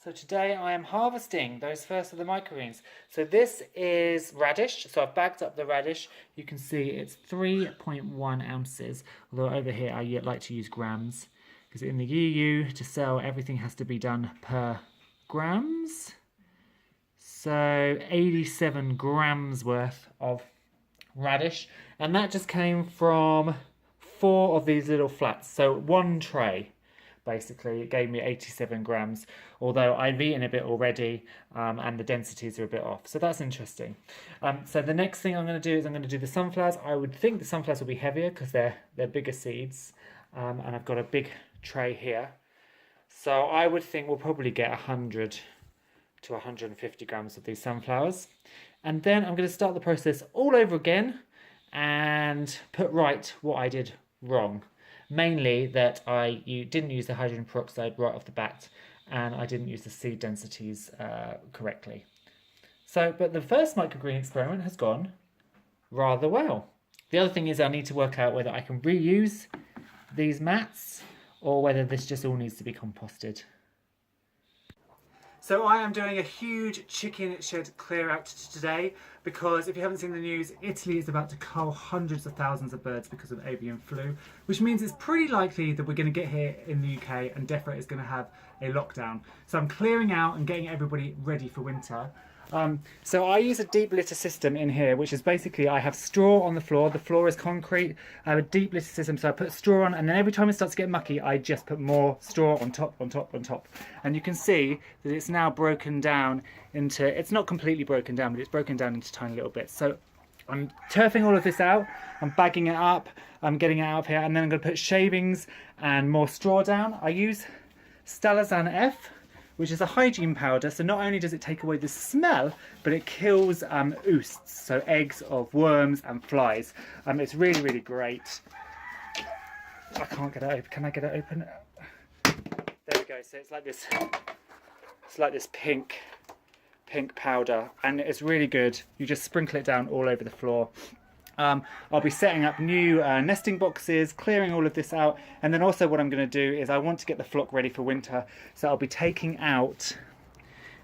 So today I am harvesting those first of the microgreens. So this is radish. So I've bagged up the radish. You can see it's 3.1 ounces. Although over here I like to use grams. Because in the EU to sell everything has to be done per grams. So 87 grams worth of radish. And that just came from 4 of these little flats. So one tray. Basically, it gave me 87 grams, although I've eaten a bit already and the densities are a bit off. So that's interesting. So the next thing I'm going to do is I'm going to do the sunflowers. I would think the sunflowers will be heavier because they're bigger seeds. And I've got a big tray here. So I would think we'll probably get 100 to 150 grams of these sunflowers. And then I'm going to start the process all over again and put right what I did wrong. Mainly that you didn't use the hydrogen peroxide right off the bat, and I didn't use the seed densities correctly. So, but the first microgreen experiment has gone rather well. The other thing is I need to work out whether I can reuse these mats or whether this just all needs to be composted. So I am doing a huge chicken shed clear out today because if you haven't seen the news, Italy is about to cull hundreds of thousands of birds because of avian flu, which means it's pretty likely that we're going to get here in the UK and DEFRA is going to have a lockdown. So I'm clearing out and getting everybody ready for winter. So I use a deep litter system in here, which is basically I have straw on the floor is concrete, I have a deep litter system, so I put straw on and then every time it starts to get mucky I just put more straw on top, on top, on top. And you can see that it's now broken down into, it's not completely broken down, but it's broken down into tiny little bits. So I'm turfing all of this out, I'm bagging it up, I'm getting it out of here, and then I'm going to put shavings and more straw down. I use Stalazan F, which is a hygiene powder, so not only does it take away the smell, but it kills oosts, so eggs of worms and flies. It's really, really great. I can't get it open. Can I get it open? There we go. So it's like this pink powder, and it's really good. You just sprinkle it down all over the floor. I'll be setting up new nesting boxes, clearing all of this out, and then also what I'm going to do is I want to get the flock ready for winter, so I'll be taking out,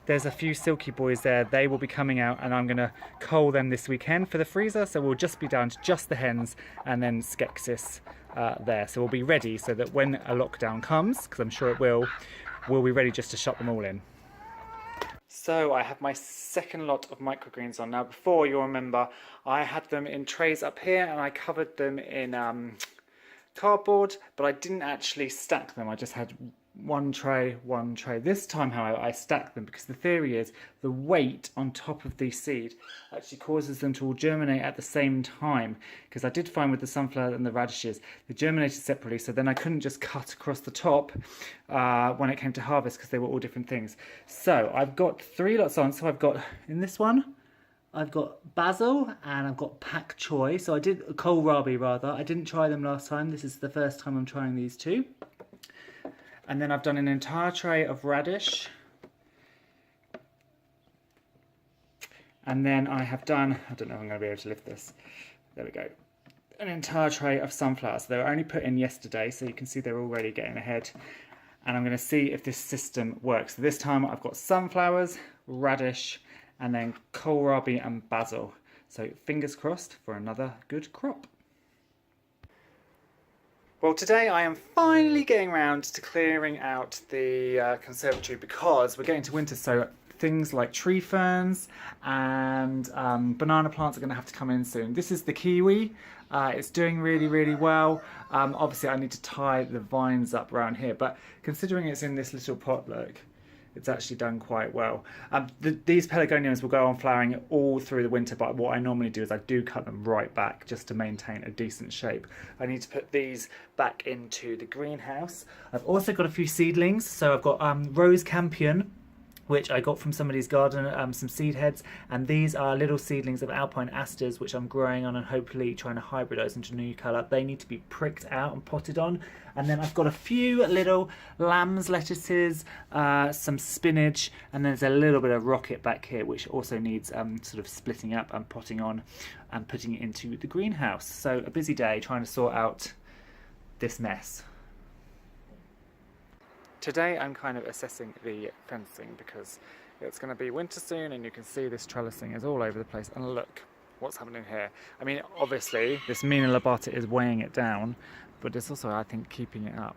there's a few silky boys there, they will be coming out and I'm going to cull them this weekend for the freezer, so we'll just be down to just the hens and then Skeksis there, so we'll be ready so that when a lockdown comes, because I'm sure it will, we'll be ready just to shut them all in. So I have my second lot of microgreens on now. Before, you'll remember, I had them in trays up here and I covered them in cardboard, but I didn't actually stack them. I just had one tray. This time, however, I stacked them because the theory is the weight on top of the seed actually causes them to all germinate at the same time. Because I did find with the sunflower and the radishes, they germinated separately, so then I couldn't just cut across the top when it came to harvest because they were all different things. So I've got 3 lots on. So I've got, in this one, I've got basil and I've got pak choi. So I did kohlrabi rather. I didn't try them last time. This is the first time I'm trying these 2. And then I've done an entire tray of radish. And then I have done, I don't know if I'm going to be able to lift this. There we go. An entire tray of sunflowers. They were only put in yesterday, so you can see they're already getting ahead. And I'm going to see if this system works. So this time I've got sunflowers, radish, and then kohlrabi and basil. So fingers crossed for another good crop. Well, today I am finally getting around to clearing out the conservatory because we're getting to winter, so things like tree ferns and banana plants are going to have to come in soon. This is the kiwi. It's doing really, really well. Obviously, I need to tie the vines up around here, but considering it's in this little pot, look, it's actually done quite well. These pelargoniums will go on flowering all through the winter, but what I normally do is I do cut them right back just to maintain a decent shape. I need to put these back into the greenhouse. I've also got a few seedlings, so I've got rose campion, which I got from somebody's garden, some seed heads, and these are little seedlings of alpine asters which I'm growing on and hopefully trying to hybridize into a new colour. They need to be pricked out and potted on. And then I've got a few little lambs lettuces, some spinach, and there's a little bit of rocket back here which also needs sort of splitting up and potting on and putting it into the greenhouse. So a busy day trying to sort out this mess. Today I'm kind of assessing the fencing because it's going to be winter soon, and you can see this trellising is all over the place. And look what's happening here. I mean, obviously this Mina lobata is weighing it down, but it's also, I think, keeping it up.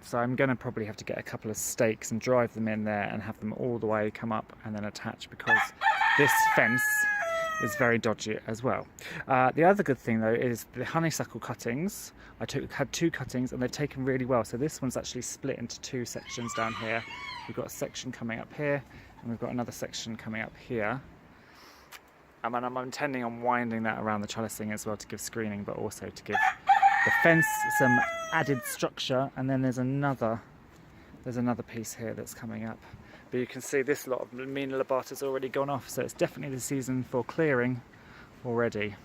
So I'm going to probably have to get a couple of stakes and drive them in there and have them all the way come up and then attach, because this fence is very dodgy as well. The other good thing though is the honeysuckle cuttings. I had 2 cuttings and they've taken really well. So this one's actually split into 2 sections down here. We've got a section coming up here and we've got another section coming up here. And I'm intending on winding that around the trellising as well to give screening, but also to give the fence some added structure. And then there's another piece here that's coming up. But you can see this lot of Mina lobata's already gone off, so it's definitely the season for clearing already.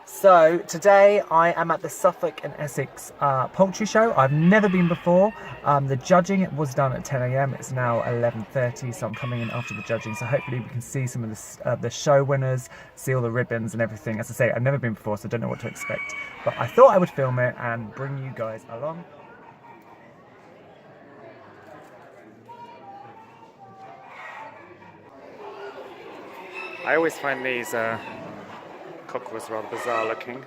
So today I am at the Suffolk and Essex poultry show. I've never been before. The judging was done at 10 AM. It's now 11:30, so I'm coming in after the judging. So hopefully we can see some of the show winners, see all the ribbons and everything. As I say, I've never been before, so I don't know what to expect. But I thought I would film it and bring you guys along. I always find these cockerels rather bizarre looking.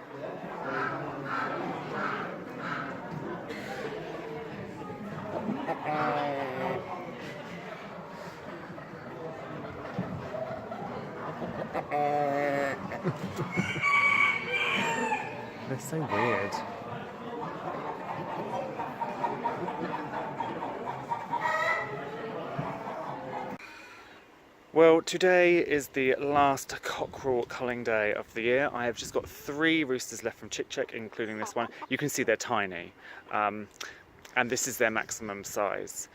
They're so weird. Well, today is the last cockerel culling day of the year. I have just got 3 roosters left from Chick Check, including this one. You can see they're tiny, and this is their maximum size.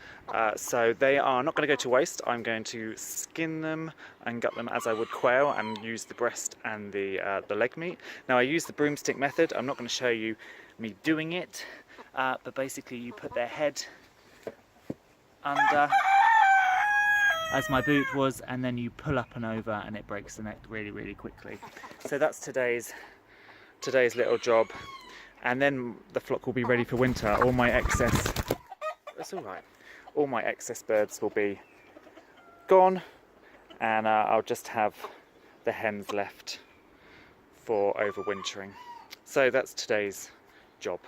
So they are not going to go to waste. I'm going to skin them and gut them as I would quail and use the breast and the leg meat. Now I use the broomstick method. I'm not going to show you me doing it, but basically you put their head under, as my boot was, and then you pull up and over and it breaks the neck really, really quickly. So that's today's little job. And then the flock will be ready for winter. All my excess, it's all right. All my excess birds will be gone, and I'll just have the hens left for overwintering. So that's today's job.